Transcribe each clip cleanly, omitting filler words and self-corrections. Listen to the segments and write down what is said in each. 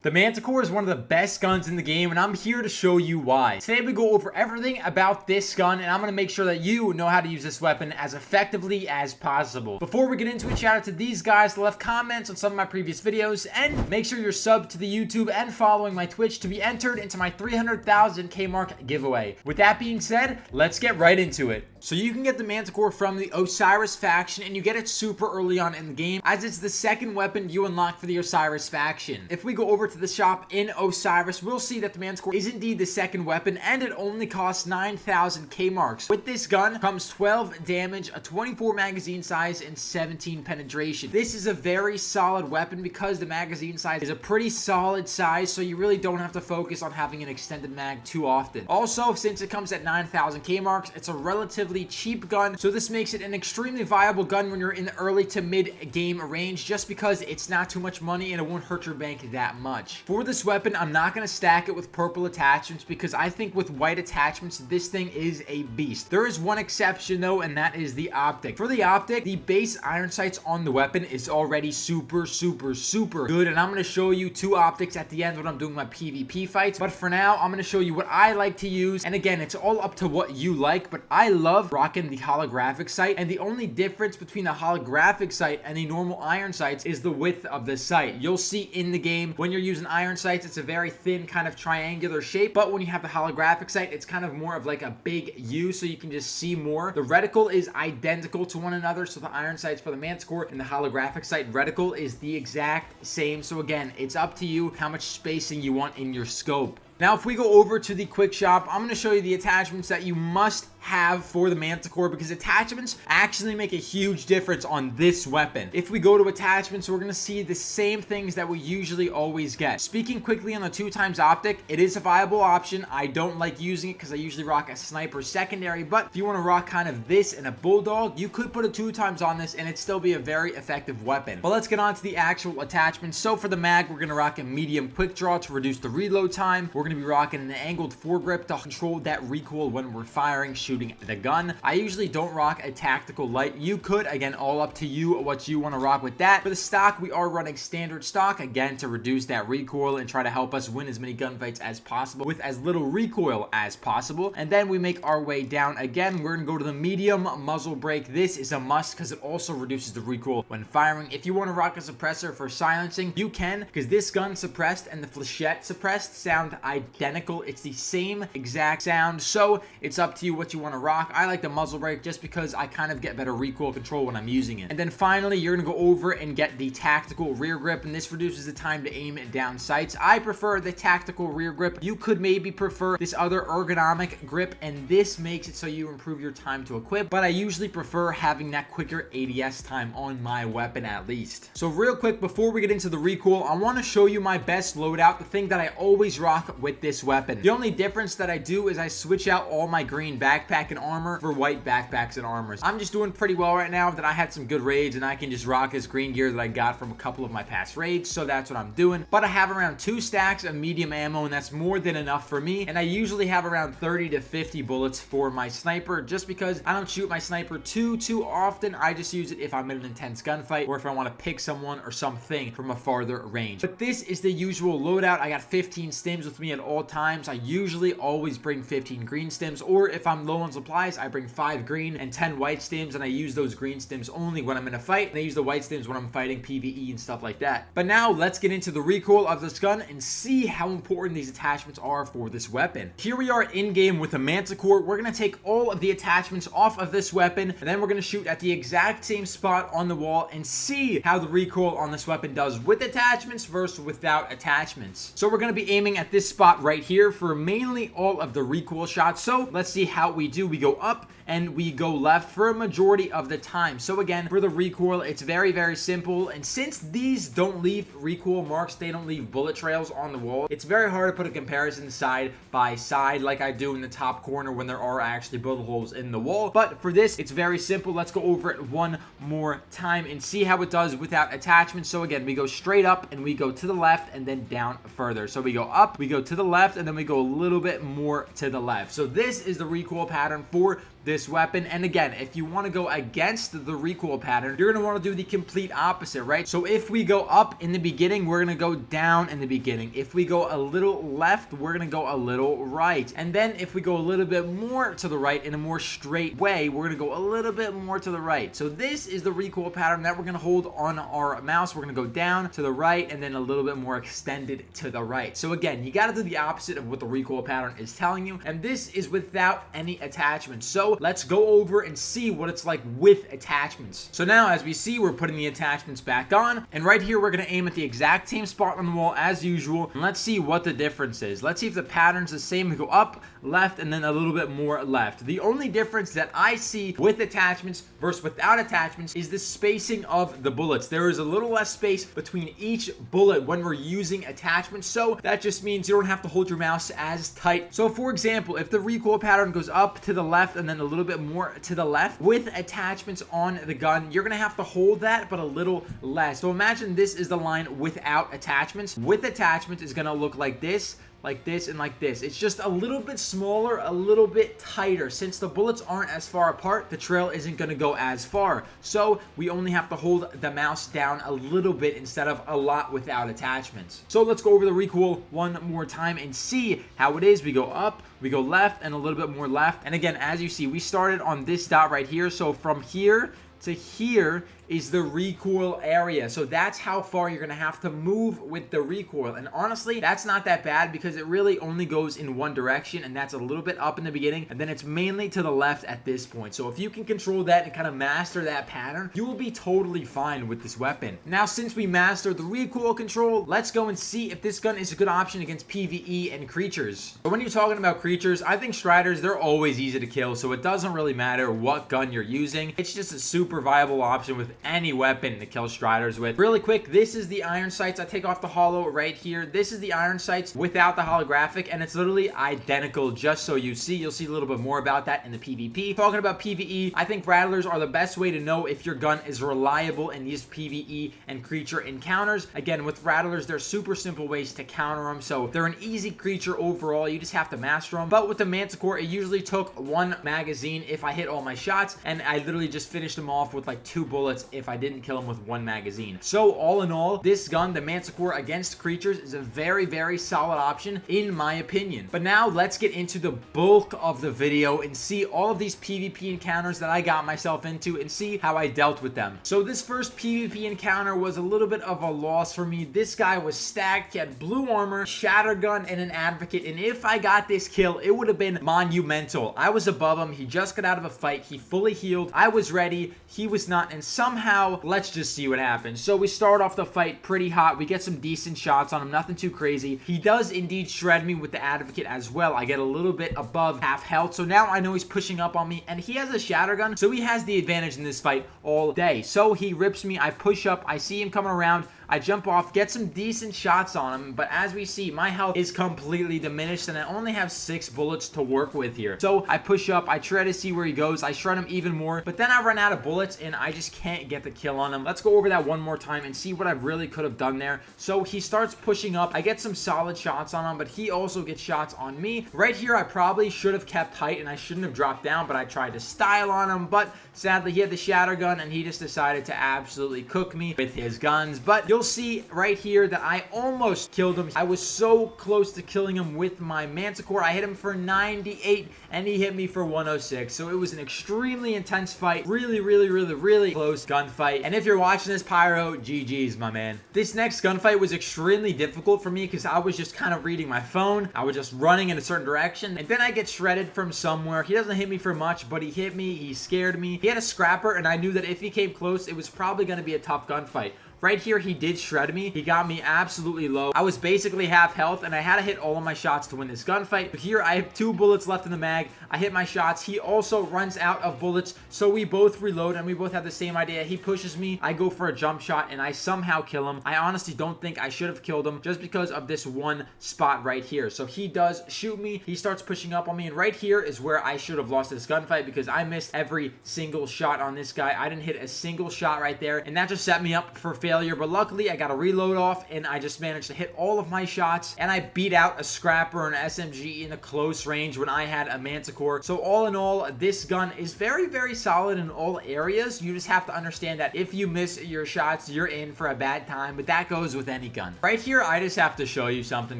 The Manticore is one of the best guns in the game, and I'm here to show you why. Today we go over everything about this gun, and I'm going to make sure that you know how to use this weapon as effectively as possible. Before we get into it, shout out to these guys that left comments on some of my previous videos, and make sure you're subbed to the YouTube and following my Twitch to be entered into my 300,000 Kmark giveaway. With that being said, let's get right into it. So you can get the Manticore from the Osiris faction, and you get it super early on in the game, as it's the second weapon you unlock for the Osiris faction. If we go over to the shop in Osiris, we'll see that the Manticore is indeed the second weapon, and it only costs 9,000 Kmarks. With this gun comes 12 damage, a 24 magazine size, and 17 penetration. This is a very solid weapon because the magazine size is a pretty solid size, so you really don't have to focus on having an extended mag too often. Also, since it comes at 9,000 Kmarks, it's a relatively cheap gun, so this makes it an extremely viable gun when you're in the early to mid game range, just because it's not too much money and it won't hurt your bank that much. For this weapon, I'm not going to stack it with purple attachments because I think with white attachments, this thing is a beast. There is one exception though, and that is the optic. For the optic, the base iron sights on the weapon is already super good, and I'm going to show you two optics at the end when I'm doing my PvP fights. But for now, I'm going to show you what I like to use, and again, it's all up to what you like, but I love rocking the holographic sight, and the only difference between the holographic sight and the normal iron sights is the width of the sight. You'll see in the game when you're using iron sights, it's a very thin kind of triangular shape, but when you have the holographic sight, it's kind of more of like a big U, so you can just see more. The reticle is identical to one another, so the iron sights for the Manticore and the holographic sight reticle is the exact same. So again, it's up to you how much spacing you want in your scope. Now, if we go over to the quick shop, I'm going to show you the attachments that you must have for the Manticore, because attachments actually make a huge difference on this weapon. If we go to attachments, we're going to see the same things that we usually always get. Speaking quickly on the 2x optic, it is a viable option. I don't like using it because I usually rock a sniper secondary, but if you want to rock kind of this and a bulldog, you could put a 2x on this and it'd still be a very effective weapon. But let's get on to the actual attachments. So for the mag, we're going to rock a medium quick draw to reduce the reload time. We're going to be rocking an angled foregrip to control that recoil when we're firing, shooting the gun. I usually don't rock a tactical light. You could, again, all up to you what you want to rock with that. For the stock, we are running standard stock, again, to reduce that recoil and try to help us win as many gunfights as possible with as little recoil as possible. And then we make our way down. Again, we're going to go to the medium muzzle brake. This is a must because it also reduces the recoil when firing. If you want to rock a suppressor for silencing, you can, because this gun suppressed and the flechette suppressed sound identical. It's the same exact sound, so it's up to you what you want to rock. I like the muzzle brake just because I kind of get better recoil control when I'm using it. And then finally, you're going to go over and get the tactical rear grip, and this reduces the time to aim down sights. I prefer the tactical rear grip. You could maybe prefer this other ergonomic grip, and this makes it so you improve your time to equip, but I usually prefer having that quicker ADS time on my weapon at least. So real quick, before we get into the recoil, I want to show you my best loadout, the thing that I always rock with this weapon. The only difference that I do is I switch out all my green backpack and armor for white backpacks and armors. I'm just doing pretty well right now that I had some good raids and I can just rock this green gear that I got from a couple of my past raids, so that's what I'm doing. But I have around 2 stacks of medium ammo, and that's more than enough for me, and I usually have around 30 to 50 bullets for my sniper, just because I don't shoot my sniper too often. I just use it if I'm in an intense gunfight or if I want to pick someone or something from a farther range. But this is the usual loadout. I got 15 stims with me at all times. I usually always bring 15 green stims, or if I'm low on supplies, I bring 5 green and 10 white stims, and I use those green stims only when I'm in a fight, and I use the white stims when I'm fighting PvE and stuff like that. But now let's get into the recoil of this gun and see how important these attachments are for this weapon. Here we are in game with the Manticore. We're going to take all of the attachments off of this weapon, and then we're going to shoot at the exact same spot on the wall and see how the recoil on this weapon does with attachments versus without attachments. So we're going to be aiming at this spot right here for mainly all of the recoil shots. So let's see how we do. We go up and we go left for a majority of the time. So again, for the recoil, it's very simple, and since these don't leave recoil marks, they don't leave bullet trails on the wall, it's very hard to put a comparison side by side like I do in the top corner when there are actually bullet holes in the wall. But for this, it's very simple. Let's go over it one more time and see how it does without attachments. So again, we go straight up and we go to the left and then down further. So we go up, we go to the left, and then we go a little bit more to the left. So this is the recoil pattern for this weapon. And again, if you want to go against the recoil pattern, you're going to want to do the complete opposite, right? So if we go up in the beginning, we're going to go down in the beginning. If we go a little left, we're going to go a little right. And then if we go a little bit more to the right in a more straight way, we're going to go a little bit more to the right. So this is the recoil pattern that we're going to hold on our mouse. We're going to go down to the right and then a little bit more extended to the right. So again, you got to do the opposite of what the recoil pattern is telling you. And this is without any attachments. So let's go over and see what it's like with attachments. So now as we see, we're putting the attachments back on. And right here, we're going to aim at the exact same spot on the wall as usual. And let's see what the difference is. Let's see if the pattern's the same. We go up, left, and then a little bit more left. The only difference that I see with attachments versus without attachments is the spacing of the bullets. There is a little less space between each bullet when we're using attachments. So that just means you don't have to hold your mouse as tight. So for example, if the recoil pattern goes up to the left and then a little bit more to the left with attachments on the gun, you're going to have to hold that, but a little less. So imagine this is the line without attachments. With attachments, it's going to look like this, and like this. It's just a little bit smaller, a little bit tighter. Since the bullets aren't as far apart, the trail isn't going to go as far. So we only have to hold the mouse down a little bit instead of a lot without attachments. So let's go over the recoil one more time and see how it is. We go up, we go left, and a little bit more left. And again, as you see, we started on this dot right here. So from here to here is the recoil area. So that's how far you're gonna have to move with the recoil. And honestly, that's not that bad because it really only goes in one direction, and that's a little bit up in the beginning, and then it's mainly to the left at this point. So if you can control that and kind of master that pattern, you will be totally fine with this weapon. Now, since we mastered the recoil control, let's go and see if this gun is a good option against PvE and creatures. But when you're talking about creatures, I think Striders, they're always easy to kill, so it doesn't really matter what gun you're using. It's just a super viable option with any weapon to kill Striders with. Really quick, this is the iron sights. I take off the holo right here. This is the iron sights without the holographic, and it's literally identical, just so you see. You'll see a little bit more about that in the PvP. Talking about PvE, I think rattlers are the best way to know if your gun is reliable in these PvE and creature encounters. Again, with rattlers, there's super simple ways to counter them, so they're an easy creature overall. You just have to master them. But with the Manticore, it usually took one magazine if I hit all my shots, and I literally just finished them off with like 2 bullets if I didn't kill him with 1 magazine. So all in all, this gun, the Manticore against creatures, is a very, very solid option in my opinion. But now let's get into the bulk of the video and see all of these PvP encounters that I got myself into and see how I dealt with them. So this first PvP encounter was a little bit of a loss for me. This guy was stacked. He had blue armor, shatter gun, and an advocate, and if I got this kill, it would have been monumental. I was above him. He just got out of a fight. He fully healed. I was ready. He was not, and somehow, let's just see what happens. So we start off the fight pretty hot. We get some decent shots on him, nothing too crazy. He does indeed shred me with the advocate as well. I get a little bit above half health, so now I know he's pushing up on me, and he has a shatter gun, so he has the advantage in this fight all day. So he rips me, I push up, I see him coming around, I jump off, get some decent shots on him, but as we see, my health is completely diminished, and I only have 6 bullets to work with here. So I push up, I try to see where he goes, I shred him even more, but then I run out of bullets, and I just can't get the kill on him. Let's go over that one more time and see what I really could have done there. So he starts pushing up, I get some solid shots on him, but he also gets shots on me. Right here, I probably should have kept height, and I shouldn't have dropped down, but I tried to style on him, but sadly, he had the shatter gun, and he just decided to absolutely cook me with his guns. But you'll see right here that I almost killed him. I was so close to killing him with my Manticore. I hit him for 98, and he hit me for 106. So it was an extremely intense fight. Really, really, really, really close gunfight. And if you're watching this, Pyro, GG's, my man. This next gunfight was extremely difficult for me because I was just kind of reading my phone. I was just running in a certain direction, and then I get shredded from somewhere. He doesn't hit me for much, but he hit me. He scared me. He had a scrapper, and I knew that if he came close, it was probably going to be a tough gunfight. Right here, he did shred me. He got me absolutely low. I was basically half health, and I had to hit all of my shots to win this gunfight. But here, I have 2 bullets left in the mag. I hit my shots. He also runs out of bullets, so we both reload, and we both have the same idea. He pushes me. I go for a jump shot, and I somehow kill him. I honestly don't think I should have killed him just because of this one spot right here. So he does shoot me. He starts pushing up on me, and right here is where I should have lost this gunfight because I missed every single shot on this guy. I didn't hit a single shot right there, and that just set me up for failure failure, but luckily I got a reload off and I just managed to hit all of my shots, and I beat out a scrapper and an SMG in a close range when I had a Manticore. So all in all, this gun is very, very solid in all areas. You just have to understand that if you miss your shots, you're in for a bad time, but that goes with any gun. Right here, I just have to show you something,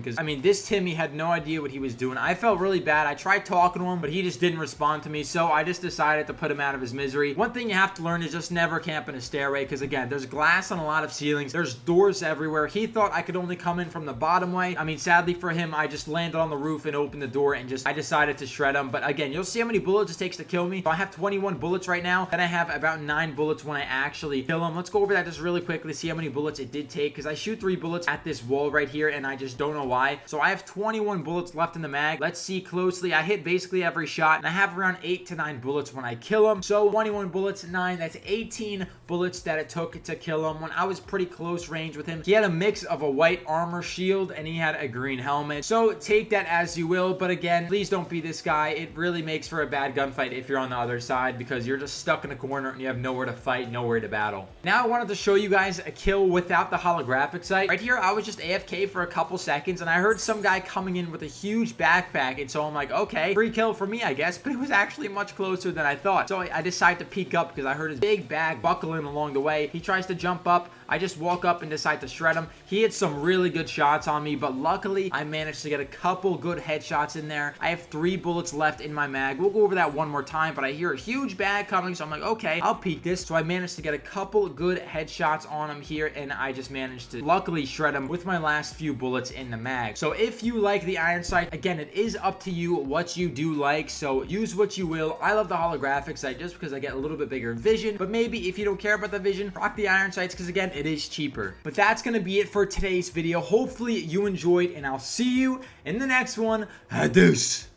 because I mean, this Timmy had no idea what he was doing. I felt really bad. I tried talking to him, but he just didn't respond to me, so I just decided to put him out of his misery. One thing you have to learn is just never camp in a stairway, because again, there's glass on a lot of ceilings, there's doors everywhere. He thought I could only come in from the bottom way. I mean, sadly for him, I just landed on the roof and opened the door, and I decided to shred him. But again, you'll see how many bullets it takes to kill me. So I have 21 bullets right now, then I have about 9 bullets when I actually kill him. Let's go over that just really quickly, see how many bullets it did take, because I shoot 3 bullets at this wall right here, and I just don't know why. So I have 21 bullets left in the mag. Let's see closely. I hit basically every shot, and I have around 8 to 9 bullets when I kill him. So 21 bullets, 9, that's 18 bullets that it took to kill him when I was pretty close range with him. He had a mix of a white armor shield and he had a green helmet. So take that as you will, but again, please don't be this guy. It really makes for a bad gunfight if you're on the other side, because you're just stuck in a corner and you have nowhere to fight, nowhere to battle. Now I wanted to show you guys a kill without the holographic sight. Right here, I was just AFK for a couple seconds and I heard some guy coming in with a huge backpack, and so I'm like, okay, free kill for me, I guess, but it was actually much closer than I thought. So I decided to peek up because I heard his big bag buckling along the way. He tries to jump up. I just walk up and decide to shred him. He had some really good shots on me, but luckily I managed to get a couple good headshots in there. I have 3 bullets left in my mag. We'll go over that one more time, but I hear a huge bag coming, so I'm like, okay, I'll peek this. So I managed to get a couple good headshots on him here, and I just managed to luckily shred him with my last few bullets in the mag. So if you like the iron sight, again, it is up to you what you do like, so use what you will. I love the holographic sight just because I get a little bit bigger vision, but maybe if you don't care about the vision, rock the iron sights, because again, it is cheaper. But that's gonna be it for today's video. Hopefully you enjoyed, and I'll see you in the next one. Adios.